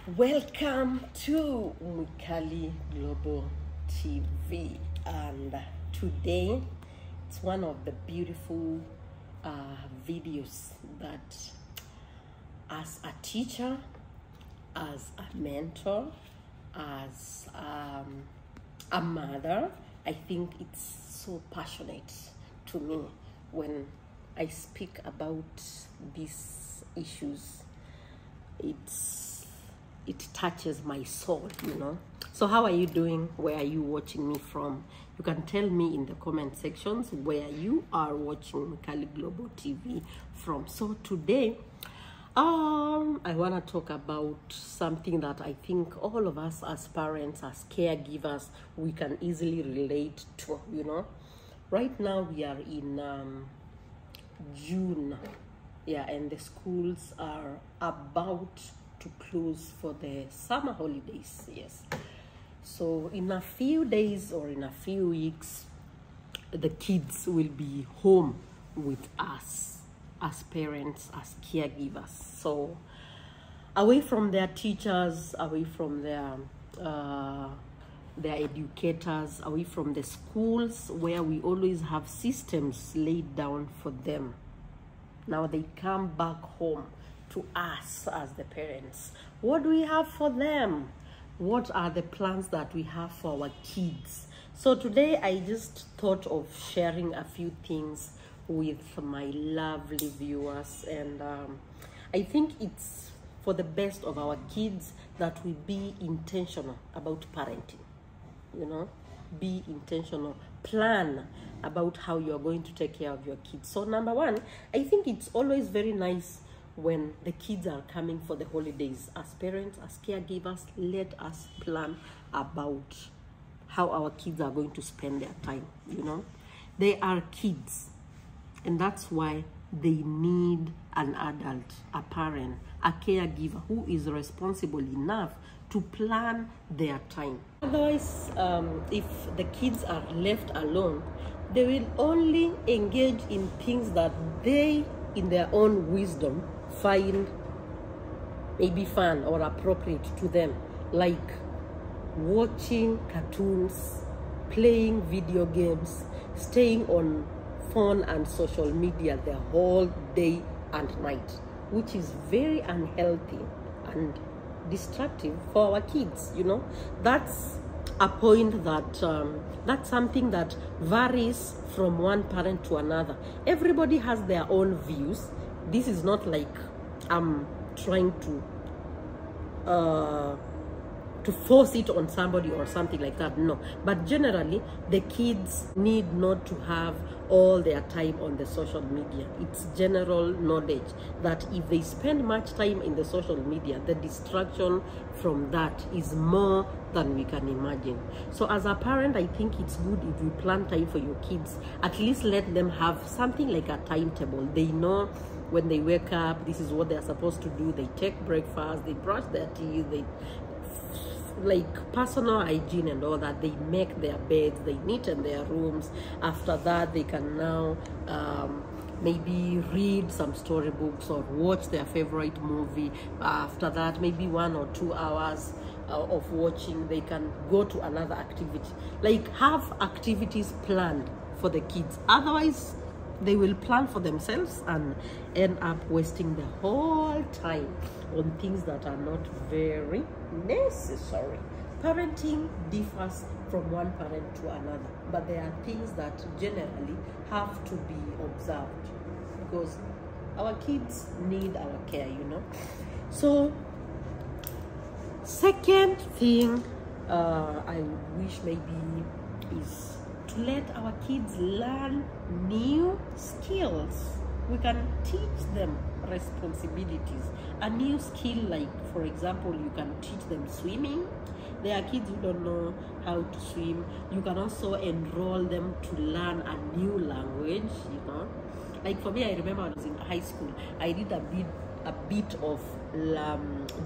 Welcome to Mukali Global TV, and today it's one of the beautiful videos that, as a teacher, as a mentor, as a mother, I think it's so passionate to me when I speak about these issues. It touches my soul, you know. So how are you doing? Where are you watching me from? You can tell me in the comment sections where you are watching Mukali Global TV from. So today I want to talk about something that I think all of us as parents, as caregivers, we can easily relate to, you know. Right now we are in June, yeah, and the schools are about to close for the summer holidays. Yes, so in a few days or in a few weeks, the kids will be home with us as parents, as caregivers. So away from their teachers, away from their educators, away from the schools where we always have systems laid down for them. Now they come back home to us as the parents. What do we have for them? What are the plans that we have for our kids? So today I just thought of sharing a few things with my lovely viewers, and I think it's for the best of our kids that we be intentional about parenting, you know. Be intentional, plan about how you're going to take care of your kids. So number one, I think it's always very nice when the kids are coming for the holidays. As parents, as caregivers, let us plan about how our kids are going to spend their time, you know. They are kids, and that's why they need an adult, a parent, a caregiver who is responsible enough to plan their time. Otherwise, if the kids are left alone, they will only engage in things that they, in their own wisdom, find maybe fun or appropriate to them, like watching cartoons, playing video games, staying on phone and social media the whole day and night, which is very unhealthy and destructive for our kids, you know. That's a point that that's something that varies from one parent to another. Everybody has their own views. This is not like I'm trying to force it on somebody or something like that, no. But generally, the kids need not to have all their time on the social media. It's general knowledge that if they spend much time in the social media, the distraction from that is more than we can imagine. So as a parent, I think it's good if you plan time for your kids. At least let them have something like a timetable. They know when they wake up, this is what they're supposed to do. They take breakfast, they brush their teeth, they like personal hygiene and all that. They make their beds, they neaten their rooms. After that, they can now maybe read some storybooks or watch their favorite movie. After that, maybe 1 or 2 hours of watching, they can go to another activity. Like, have activities planned for the kids. Otherwise, they will plan for themselves and end up wasting the whole time on things that are not very necessary. Parenting differs from one parent to another, but there are things that generally have to be observed because our kids need our care, you know. So second thing I wish maybe is to let our kids learn new skills. We can teach them responsibilities. A new skill, like for example, you can teach them swimming. There are kids who don't know how to swim. You can also enroll them to learn a new language, you know. Like for me, I remember when I was in high school, I did a bit of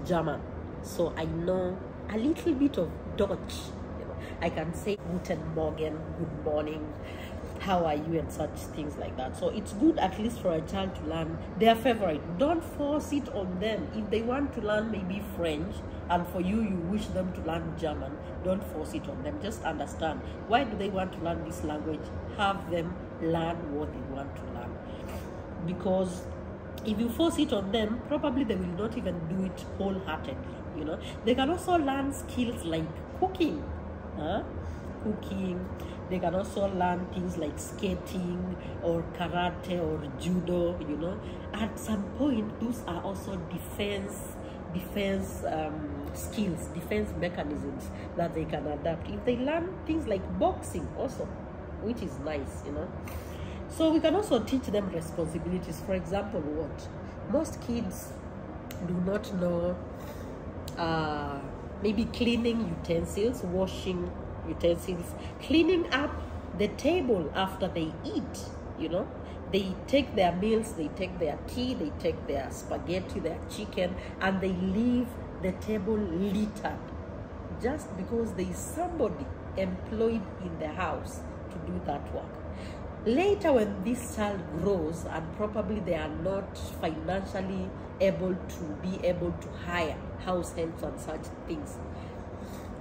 German. So I know a little bit of Dutch. I can say Guten Morgen, good morning, how are you, and such things like that. So it's good at least for a child to learn their favorite. Don't force it on them. If they want to learn maybe French, and for you wish them to learn German, don't force it on them. Just understand, why do they want to learn this language? Have them learn what they want to learn. Because if you force it on them, probably they will not even do it wholeheartedly, you know. They can also learn skills like cooking, cooking. They can also learn things like skating or karate or judo, you know. At some point, those are also defense skills, defense mechanisms that they can adapt. If they learn things like boxing also, which is nice, you know. So we can also teach them responsibilities. For example, what most kids do not know, maybe cleaning utensils, washing utensils, cleaning up the table after they eat, you know. They take their meals, they take their tea, they take their spaghetti, their chicken, and they leave the table littered just because there is somebody employed in the house to do that work. Later, when this child grows and probably they are not financially able to hire house helps and such things,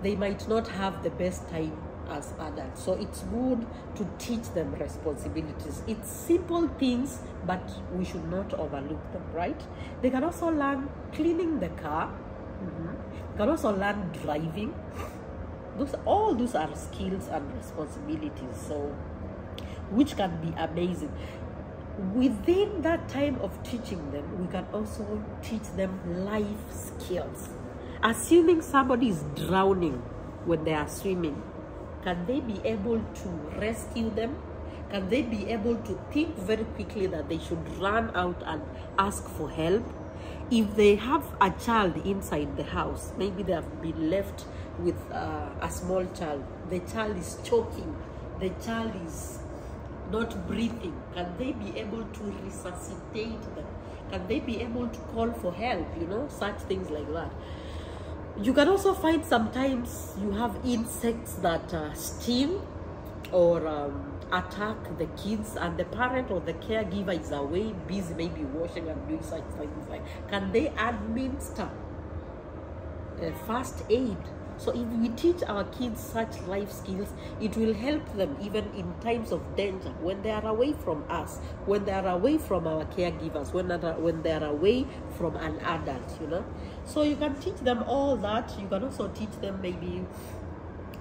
they might not have the best time as adults. So it's good to teach them responsibilities. It's simple things, but we should not overlook them, right? They can also learn cleaning the car. They can also learn driving. All those are skills and responsibilities, so which can be amazing. Within that time of teaching them, we can also teach them life skills. Assuming somebody is drowning when they are swimming, can they be able to rescue them? Can they be able to think very quickly that they should run out and ask for help? If they have a child inside the house, maybe they have been left with a small child, the child is choking, the child is not breathing, can they be able to resuscitate them? Can they be able to call for help? You know, such things like that. You can also find sometimes you have insects that sting or attack the kids, and the parent or the caregiver is away, busy, maybe washing and doing such things. Like, can they administer first aid? So if we teach our kids such life skills, it will help them even in times of danger, when they are away from us, when they are away from our caregivers, when they are away from an adult, you know. So you can teach them all that. You can also teach them maybe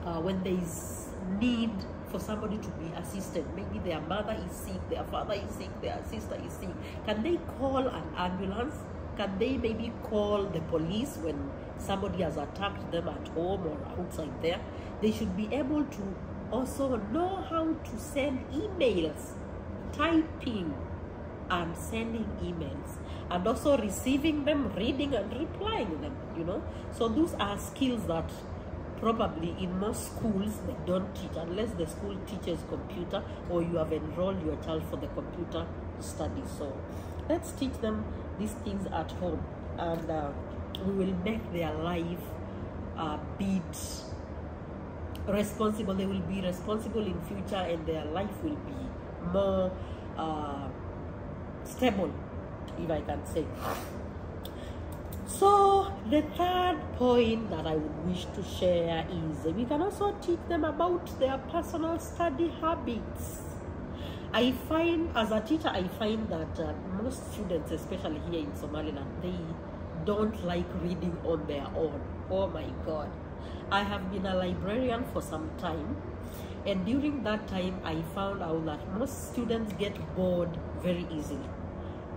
when there is need for somebody to be assisted. Maybe their mother is sick, their father is sick, their sister is sick. Can they call an ambulance? Can they maybe call the police when somebody has attacked them at home or outside there? They should be able to also know how to send emails, typing and sending emails, and also receiving them, reading and replying them, you know. So those are skills that probably in most schools they don't teach, unless the school teaches computer or you have enrolled your child for the computer study. So let's teach them these things at home, and we will make their life a bit responsible. They will be responsible in future, and their life will be more stable, if I can say. So the third point that I would wish to share is we can also teach them about their personal study habits. I find, as a teacher, I find that most students, especially here in Somaliland, they don't like reading on their own. Oh my God. I have been a librarian for some time, and during that time I found out that most students get bored very easily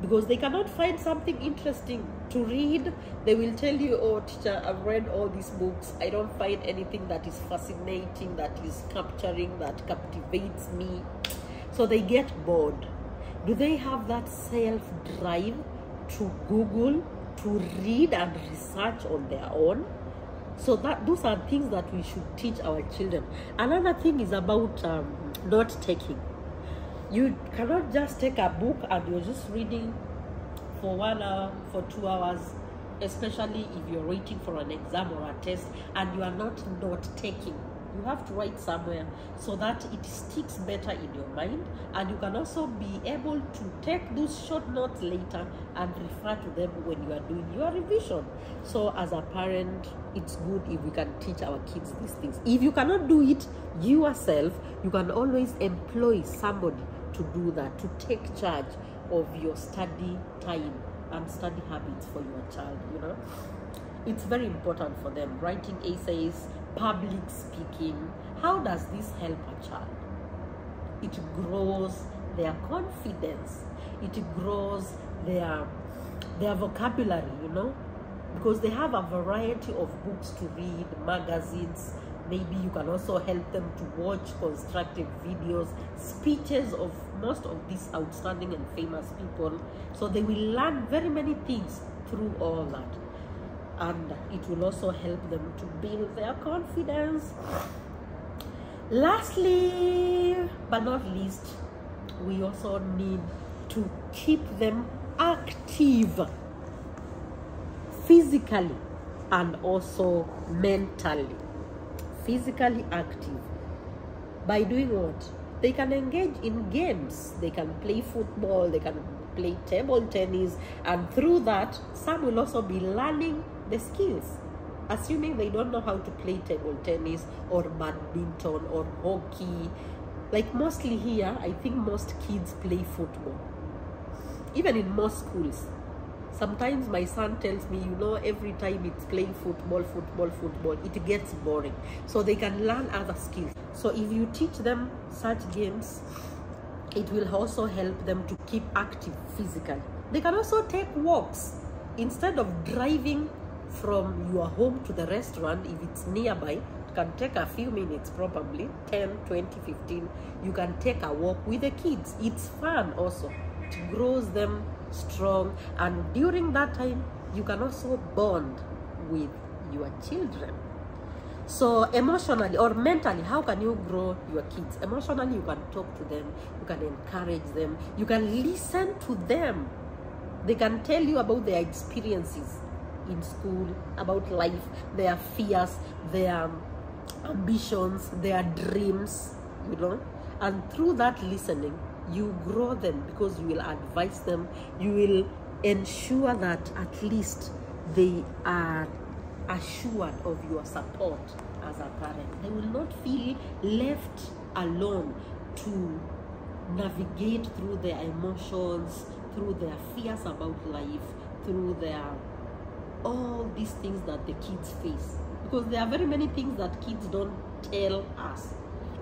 because they cannot find something interesting to read. They will tell you, oh teacher, I've read all these books, I don't find anything that is fascinating, that is capturing, that captivates me. So they get bored. Do they have that self-drive to Google, to read and research on their own? So those are things that we should teach our children. Another thing is about note taking. You cannot just take a book and you're just reading for 1 hour, for 2 hours, especially if you're waiting for an exam or a test and you are not note taking. You have to write somewhere so that it sticks better in your mind, and you can also be able to take those short notes later and refer to them when you are doing your revision. So as a parent, it's good if we can teach our kids these things. If you cannot do it yourself, you can always employ somebody to do that, to take charge of your study time and study habits for your child. You know, it's very important for them. Writing essays, public speaking. How does this help a child? It grows their confidence. It grows their vocabulary, you know, because they have a variety of books to read, magazines. Maybe you can also help them to watch constructive videos, speeches of most of these outstanding and famous people. So they will learn very many things through all that. And it will also help them to build their confidence. Lastly, but not least, we also need to keep them active physically and also mentally. Physically active by doing what? They can engage in games, they can play football, they can play table tennis, and through that some will also be learning the skills, assuming they don't know how to play table tennis or badminton or hockey. Like mostly here, I think most kids play football, even in most schools. Sometimes my son tells me, you know, every time it's playing football, it gets boring. So they can learn other skills. So if you teach them such games, it will also help them to keep active physically. They can also take walks. Instead of driving from your home to the restaurant, if it's nearby, it can take a few minutes, probably 10, 20, 15. You can take a walk with the kids. It's fun also. It grows them strong, and during that time you can also bond with your children. So emotionally or mentally, how can you grow your kids? Emotionally, you can talk to them, you can encourage them, you can listen to them. They can tell you about their experiences in school, about life, their fears, their ambitions, their dreams, you know. And through that listening, you grow them, because you will advise them, you will ensure that at least they are assured of your support as a parent. They will not feel left alone to navigate through their emotions, through their fears about life, through their all these things that the kids face, because there are very many things that kids don't tell us.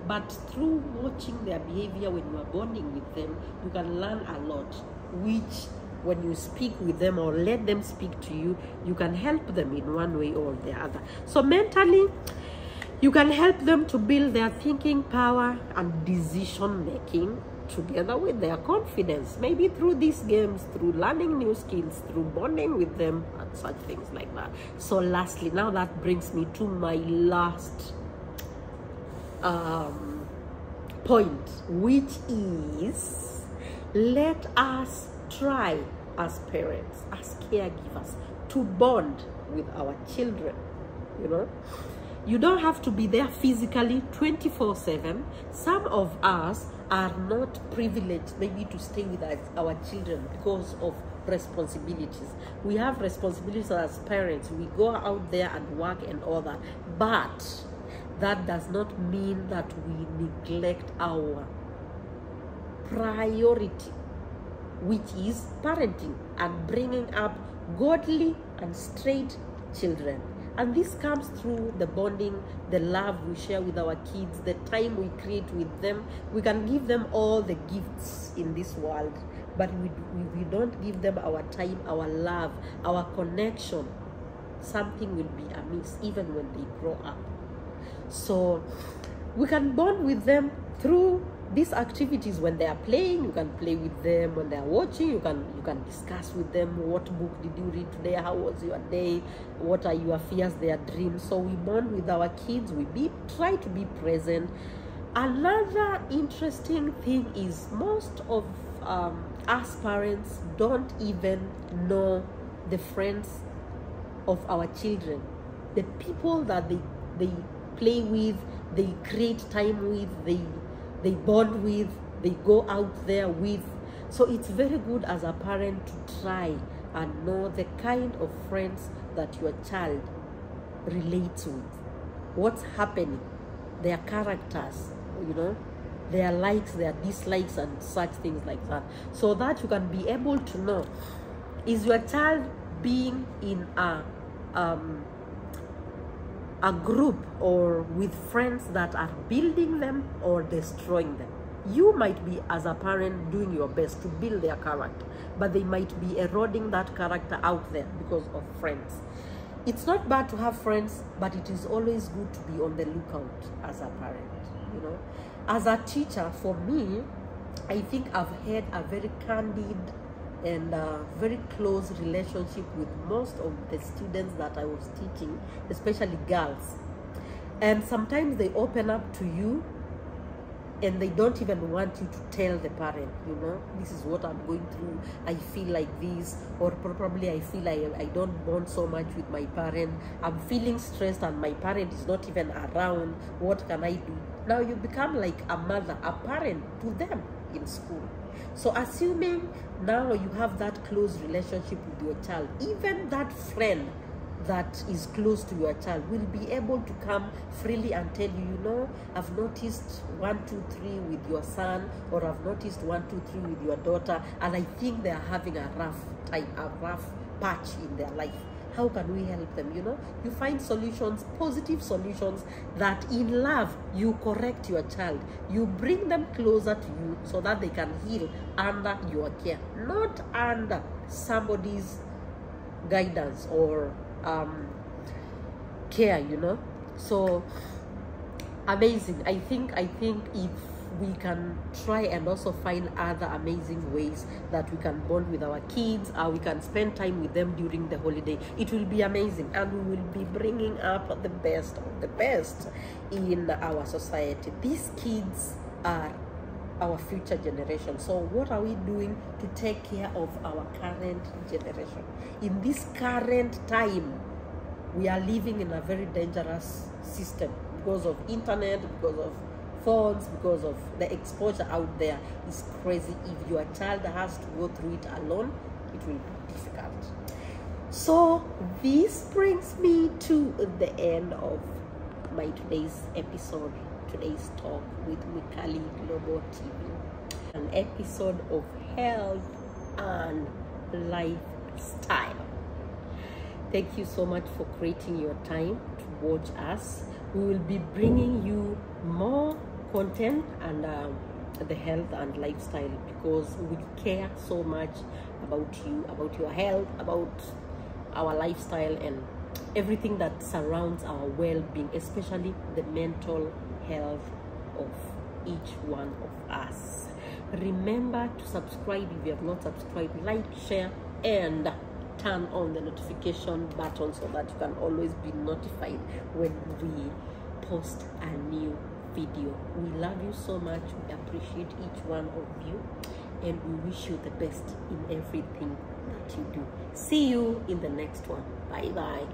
But through watching their behavior when you are bonding with them, you can learn a lot, which when you speak with them or let them speak to you, you can help them in one way or the other. So mentally, you can help them to build their thinking power and decision making together with their confidence, maybe through these games, through learning new skills, through bonding with them and such things like that. So lastly, now that brings me to my last point, which is, let us try as parents, as caregivers, to bond with our children. You know, you don't have to be there physically 24/7. Some of us are not privileged maybe to stay with our children because of responsibilities. We have responsibilities as parents. We go out there and work and all that, but that does not mean that we neglect our priority, which is parenting and bringing up godly and straight children. And this comes through the bonding, the love we share with our kids, the time we create with them. We can give them all the gifts in this world, but we don't give them our time, our love, our connection. Something will be amiss even when they grow up. So we can bond with them through these activities. When they are playing, you can play with them. When they are watching, you can discuss with them, what book did you read today, how was your day, what are your fears, their dreams. So we bond with our kids, try to be present. Another interesting thing is, most of us parents don't even know the friends of our children, the people that they play with, they create time with, they bond with, they go out there with. So it's very good as a parent to try and know the kind of friends that your child relates with, what's happening, their characters, you know, their likes, their dislikes, and such things like that, so that you can be able to know, is your child being in a group or with friends that are building them or destroying them. You might be, as a parent, doing your best to build their character, but they might be eroding that character out there because of friends. It's not bad to have friends, but it is always good to be on the lookout as a parent, you know. As a teacher, for me, I think I've had a very candid and very close relationship with most of the students that I was teaching, especially girls. And sometimes they open up to you and they don't even want you to tell the parent, you know, this is what I'm going through, I feel like this, or probably I feel I don't bond so much with my parent, I'm feeling stressed and my parent is not even around, what can I do? Now you become like a mother, a parent to them in school. So assuming now you have that close relationship with your child, even that friend that is close to your child will be able to come freely and tell you, you know, I've noticed 1, 2, 3 with your son, or I've noticed 1, 2, 3 with your daughter, and I think they are having a rough time, a rough patch in their life. How can we help them? You know, you find solutions, positive solutions, that in love you correct your child, you bring them closer to you so that they can heal under your care, not under somebody's guidance or care, you know. So amazing. I think if we can try and also find other amazing ways that we can bond with our kids, we can spend time with them during the holiday, it will be amazing, and we will be bringing up the best of the best in our society. These kids are our future generation. So what are we doing to take care of our current generation? In this current time, we are living in a very dangerous system because of internet, because of phones, because of the exposure out there is crazy. If your child has to go through it alone, it will be difficult. So this brings me to the end of my today's episode, today's talk with Mikali Global TV, an episode of health and lifestyle. Thank you so much for creating your time to watch us. We will be bringing you more content and the health and lifestyle, because we care so much about you, about your health, about our lifestyle, and everything that surrounds our well-being, especially the mental health of each one of us. Remember to subscribe if you have not subscribed, like, share, and turn on the notification button so that you can always be notified when we post a new video. We love you so much. We appreciate each one of you, and we wish you the best in everything that you do. See you in the next one. Bye bye.